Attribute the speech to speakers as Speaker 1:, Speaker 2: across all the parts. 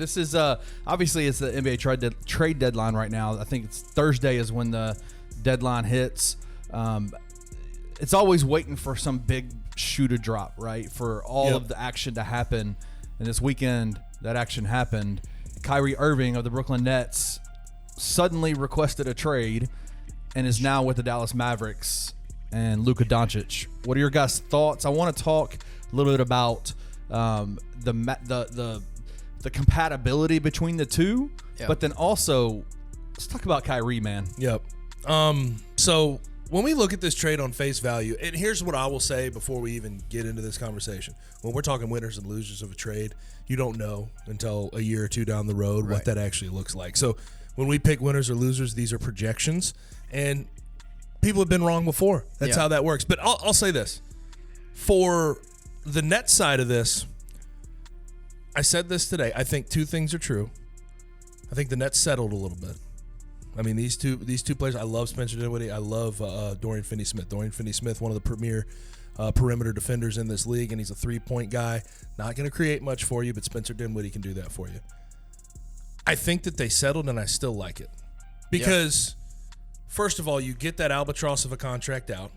Speaker 1: This is obviously it's the NBA trade deadline right now. I think it's Thursday is when the deadline hits. It's always waiting for some big shoe to drop, right? For all of the action to happen. And this weekend, that action happened. Kyrie Irving of the Brooklyn Nets suddenly requested a trade and is now with the Dallas Mavericks and Luka Doncic. What are your guys' thoughts? I want to talk a little bit about the compatibility between the two, but then also let's talk about Kyrie, man.
Speaker 2: Yep. So when we look at this trade on face value, and here's what I will say before we even get into this conversation. When we're talking winners and losers of a trade, you don't know until a year or two down the road what that actually looks like. So when we pick winners or losers, these are projections, and people have been wrong before. That's how that works. But I'll say this. For the net side of this, I said this today. I think two things are true. I think the Nets settled a little bit. I mean, these two players, I love Spencer Dinwiddie. I love Dorian Finney-Smith. Dorian Finney-Smith, one of the premier perimeter defenders in this league, and he's a three-point guy. Not going to create much for you, but Spencer Dinwiddie can do that for you. I think that they settled, and I still like it. Because, first of all, you get that albatross of a contract out.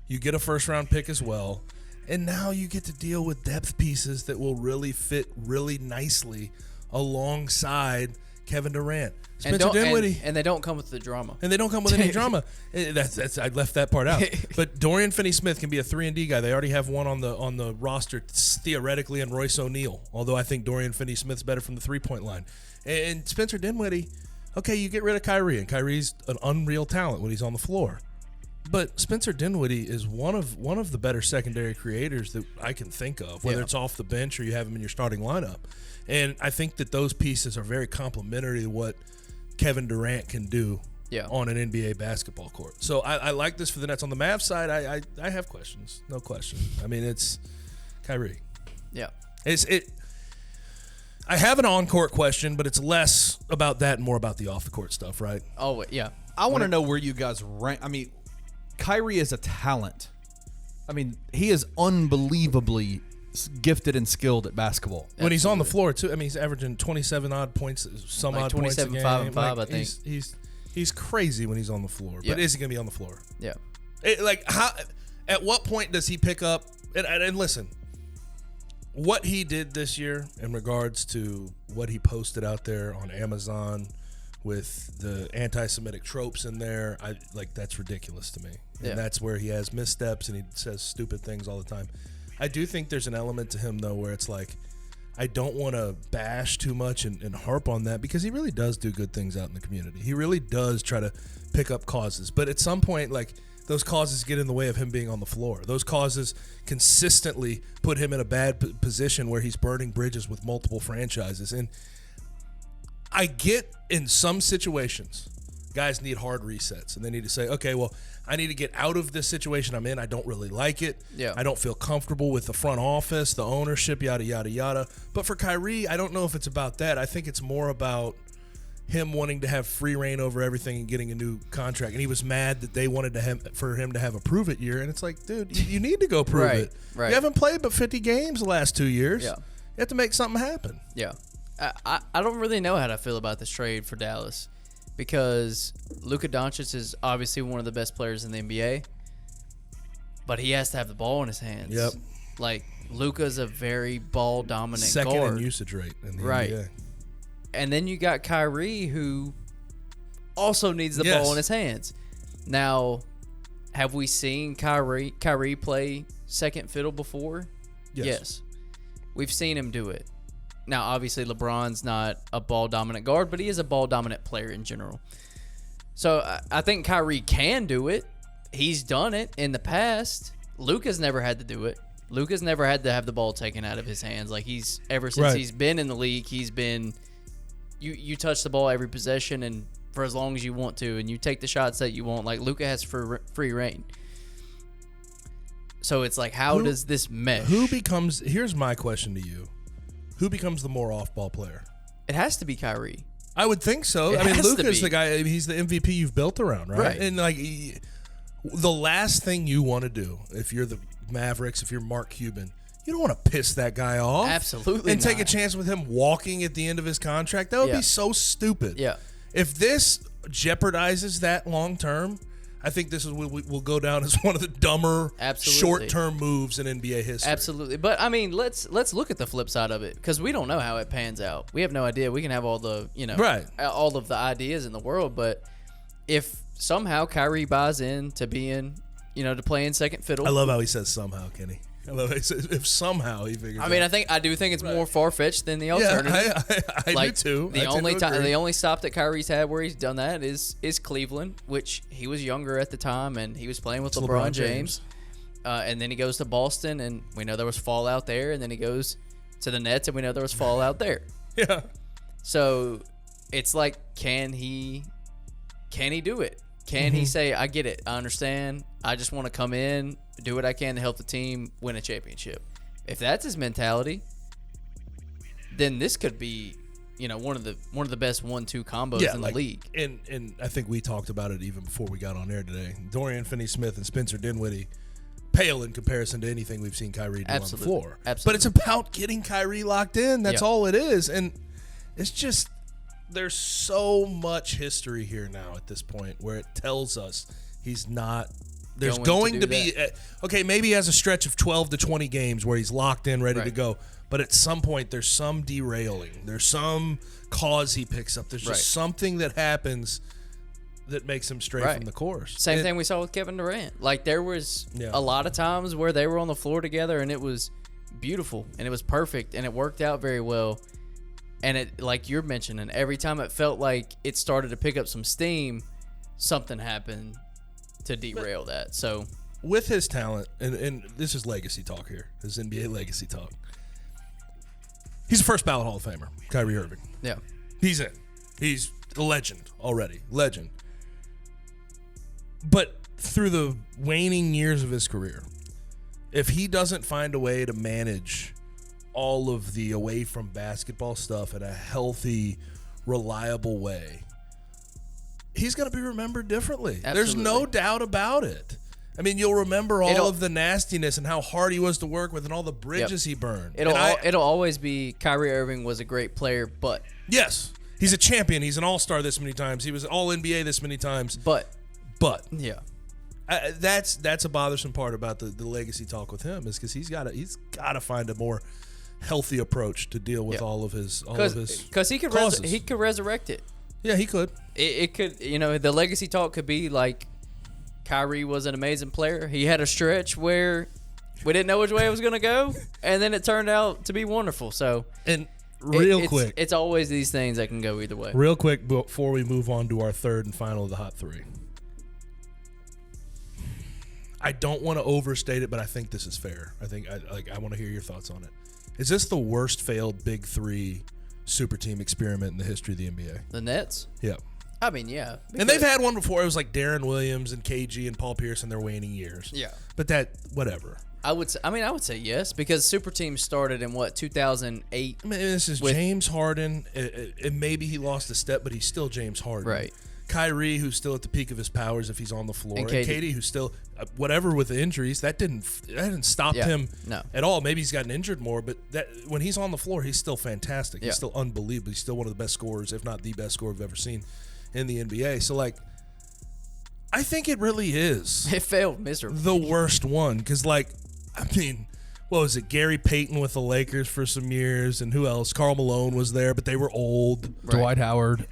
Speaker 2: You get a first-round pick as well. And now you get to deal with depth pieces that will really fit really nicely alongside Kevin Durant. Spencer Dinwiddie.
Speaker 3: And they don't come with the drama.
Speaker 2: And they don't come with any drama. That's I left that part out. But Dorian Finney-Smith can be a 3-and-D guy. They already have one on the roster theoretically in Royce O'Neal, although I think Dorian Finney-Smith's better from the three-point line. And Spencer Dinwiddie, okay, you get rid of Kyrie, and Kyrie's an unreal talent when he's on the floor. But Spencer Dinwiddie is one of the better secondary creators that I can think of, whether it's off the bench or you have him in your starting lineup. And I think that those pieces are very complementary to what Kevin Durant can do on an NBA basketball court. So I like this for the Nets. On the Mavs side, I have questions. No question. I mean, it's Kyrie.
Speaker 3: Yeah.
Speaker 2: I have an on-court question, but it's less about that and more about the off-the-court stuff, right?
Speaker 3: Oh, yeah.
Speaker 1: I want to know where you guys rank. I mean, Kyrie is a talent. I mean, he is unbelievably gifted and skilled at basketball.
Speaker 2: When he's on the floor, too, I mean, he's averaging 27-odd points, some odd points a game.
Speaker 3: 27, 5, and 5, I think.
Speaker 2: He's crazy when he's on the floor. But is he going to be on the floor?
Speaker 3: Yeah.
Speaker 2: At what point does he pick up – and listen, what he did this year in regards to what he posted out there on Amazon – with the anti-Semitic tropes in there, that's ridiculous to me. And that's where he has missteps and he says stupid things all the time. I do think there's an element to him, though, where it's like, I don't want to bash too much and harp on that because he really does do good things out in the community. He really does try to pick up causes. But at some point, those causes get in the way of him being on the floor. Those causes consistently put him in a bad position where he's burning bridges with multiple franchises. And I get in some situations, guys need hard resets, and they need to say, okay, well, I need to get out of this situation I'm in. I don't really like it.
Speaker 3: Yeah.
Speaker 2: I don't feel comfortable with the front office, the ownership, yada, yada, yada. But for Kyrie, I don't know if it's about that. I think it's more about him wanting to have free reign over everything and getting a new contract. And he was mad that they wanted for him to have a prove-it year. And it's like, dude, you need to go prove it.
Speaker 3: Right.
Speaker 2: You haven't played but 50 games the last 2 years.
Speaker 3: Yeah.
Speaker 2: You have to make something happen.
Speaker 3: Yeah. I don't really know how to feel about this trade for Dallas because Luka Doncic is obviously one of the best players in the NBA, but he has to have the ball in his hands.
Speaker 2: Yep.
Speaker 3: Luka's a very ball-dominant
Speaker 2: Second
Speaker 3: guard.
Speaker 2: in usage rate in the
Speaker 3: Right.
Speaker 2: NBA.
Speaker 3: And then you got Kyrie, who also needs the ball in his hands. Now, have we seen Kyrie play second fiddle before? Yes. We've seen him do it. Now, obviously, LeBron's not a ball-dominant guard, but he is a ball-dominant player in general. So I think Kyrie can do it. He's done it in the past. Luka's never had to do it. Luka's never had to have the ball taken out of his hands. Ever since he's been in the league, he's been you touch the ball every possession and for as long as you want to, and you take the shots that you want. Luka has free reign. So it's how does this mesh?
Speaker 2: Here's my question to you. Who becomes the more off-ball player?
Speaker 3: It has to be Kyrie.
Speaker 2: I would think so. Luka's the guy. He's the MVP you've built around, right? And the last thing you want to do if you're the Mavericks, if you're Mark Cuban, You don't want to piss that guy off.
Speaker 3: Absolutely
Speaker 2: And take a
Speaker 3: not.
Speaker 2: chance with him walking at the end of his contract. That would be so stupid.
Speaker 3: Yeah.
Speaker 2: If this jeopardizes that long term, I think this will go down as one of the dumber short-term moves in NBA history.
Speaker 3: Absolutely. But I mean, let's look at the flip side of it, because we don't know how it pans out. We have no idea. We can have all the, all of the ideas in the world, but if somehow Kyrie buys in to being, to playing second fiddle.
Speaker 2: I love how he says somehow, Kenny. I love how he says if somehow he figures
Speaker 3: I mean,
Speaker 2: out.
Speaker 3: I do think it's more far-fetched than the alternative.
Speaker 2: I do too.
Speaker 3: The only stop that Kyrie's had where he's done that is Cleveland, which he was younger at the time and he was playing with LeBron James. And then he goes to Boston, and we know there was fallout there, and then he goes to the Nets, and we know there was fallout there.
Speaker 2: Yeah.
Speaker 3: So it's like, can he do it? Can he say, I get it, I understand, I just want to come in, do what I can to help the team win a championship? If that's his mentality, then this could be, one of the best 1-2 combos in the league.
Speaker 2: And I think we talked about it even before we got on air today. Dorian Finney-Smith and Spencer Dinwiddie pale in comparison to anything we've seen Kyrie do on the floor.
Speaker 3: Absolutely.
Speaker 2: But it's about getting Kyrie locked in. That's all it is. And it's just, there's so much history here now at this point where it tells us he's not. There's going to be okay, maybe he has a stretch of 12 to 20 games where he's locked in, ready to go. But at some point, there's some derailing. There's some cause he picks up. There's just something that happens that makes him stray from the course.
Speaker 3: Same thing we saw with Kevin Durant. Like, there was a lot of times where they were on the floor together, and it was beautiful, and it was perfect, and it worked out very well. And it, like you're mentioning, every time it felt like it started to pick up some steam, something happened to derail that. So
Speaker 2: with his talent, and this is legacy talk here, this is NBA legacy talk. He's a first ballot Hall of Famer, Kyrie Irving.
Speaker 3: Yeah.
Speaker 2: He's in. He's a legend already. Legend. But through the waning years of his career, if he doesn't find a way to manage all of the away from basketball stuff in a healthy, reliable way, he's going to be remembered differly.
Speaker 3: Absolutely.
Speaker 2: There's no doubt about it. I mean, you'll remember all of the nastiness and how hard he was to work with and all the bridges he burned.
Speaker 3: It'll always be Kyrie Irving was a great player, but
Speaker 2: yes, he's a champion. He's an all-star this many times. He was all-NBA this many times.
Speaker 3: But
Speaker 2: yeah, that's a bothersome part about the legacy talk with him, is because he's got to find a more healthy approach to deal with all of his
Speaker 3: because he could resurrect it.
Speaker 2: Yeah, he could.
Speaker 3: It could, the legacy talk could be like Kyrie was an amazing player. He had a stretch where we didn't know which way it was going to go, and then it turned out to be wonderful. So,
Speaker 2: and quick,
Speaker 3: it's always these things that can go either way.
Speaker 2: Real quick before we move on to our third and final of the hot three. I don't want to overstate it, but I think this is fair. I want to hear your thoughts on it. Is this the worst failed Big Three super team experiment in the history of the NBA?
Speaker 3: The Nets?
Speaker 2: Yeah.
Speaker 3: I mean, yeah.
Speaker 2: And they've had one before. It was like Darren Williams and KG and Paul Pierce in their waning years.
Speaker 3: Yeah.
Speaker 2: But whatever.
Speaker 3: I would say yes, because super teams started in 2008.
Speaker 2: I mean, this is James Harden. And maybe he lost a step, but he's still James Harden.
Speaker 3: Right.
Speaker 2: Kyrie, who's still at the peak of his powers if he's on the floor, and
Speaker 3: KD.
Speaker 2: Katie, who's still whatever with the injuries, that didn't stop him at all. Maybe he's gotten injured more, but when he's on the floor, he's still fantastic. He's still unbelievable. He's still one of the best scorers, if not the best scorer we've ever seen in the NBA. So, I think it really is.
Speaker 3: It failed miserably.
Speaker 2: The worst one, because, what was it? Gary Payton with the Lakers for some years, and who else? Karl Malone was there, but they were old.
Speaker 1: Right.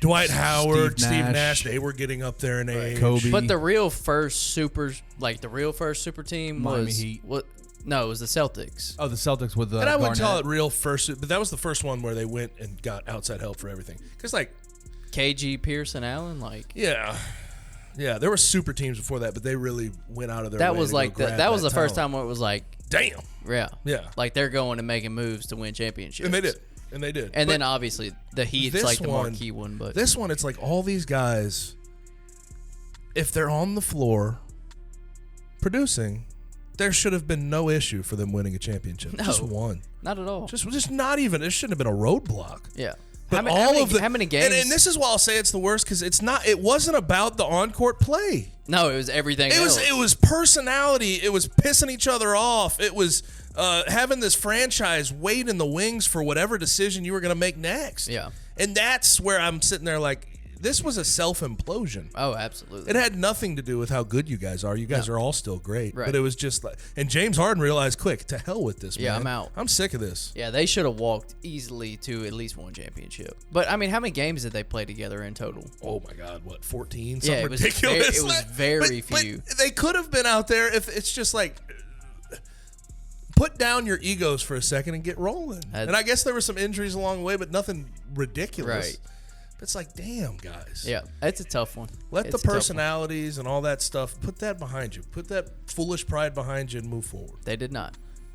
Speaker 1: Dwight Howard,
Speaker 2: Steve Nash. They were getting up there in age.
Speaker 1: Kobe.
Speaker 3: But the real first super team
Speaker 1: Miami
Speaker 3: was
Speaker 1: Heat.
Speaker 3: No, it was the Celtics.
Speaker 1: Oh, the Celtics with the.
Speaker 2: And I wouldn't
Speaker 1: Garnett.
Speaker 2: call it real first, but that was the first one where they went and got outside help for everything. Because
Speaker 3: KG, Pierce, and Allen,
Speaker 2: yeah, there were super teams before that, but they really went out of their way.
Speaker 3: That was that was the first time where it was
Speaker 2: damn.
Speaker 3: Yeah. They're going and making moves to win championships.
Speaker 2: And they did.
Speaker 3: And then obviously the Heat's the marquee one. But
Speaker 2: this one, it's all these guys, if they're on the floor producing, there should have been no issue for them winning a championship.
Speaker 3: No.
Speaker 2: Just one.
Speaker 3: Not at all.
Speaker 2: Just not even. It shouldn't have been a roadblock.
Speaker 3: Yeah.
Speaker 2: But
Speaker 3: how many games?
Speaker 2: And this is why I'll say it's the worst, because it wasn't about the on-court play.
Speaker 3: No, it was everything else.
Speaker 2: It was personality. It was pissing each other off. It was having this franchise wait in the wings for whatever decision you were going to make next.
Speaker 3: Yeah.
Speaker 2: And that's where I'm sitting there like, this was a self-implosion.
Speaker 3: Oh, absolutely.
Speaker 2: It had nothing to do with how good you guys are. You guys are all still great.
Speaker 3: Right.
Speaker 2: But it was just like, and James Harden realized quick, to hell with this, man.
Speaker 3: Yeah, I'm out.
Speaker 2: I'm sick of this.
Speaker 3: Yeah, they should have walked easily to at least one championship. But, I mean, how many games did they play together in total?
Speaker 2: Oh, my God. What, 14?
Speaker 3: Yeah,
Speaker 2: Something ridiculous.
Speaker 3: It was very few.
Speaker 2: But they could have been out there if it's just like, put down your egos for a second and get rolling. And I guess there were some injuries along the way, but nothing ridiculous.
Speaker 3: Right.
Speaker 2: It's like, damn, guys.
Speaker 3: Yeah, it's a tough one.
Speaker 2: Let the personalities and all that stuff, put that behind you. Put that foolish pride behind you and move forward.
Speaker 3: They did not.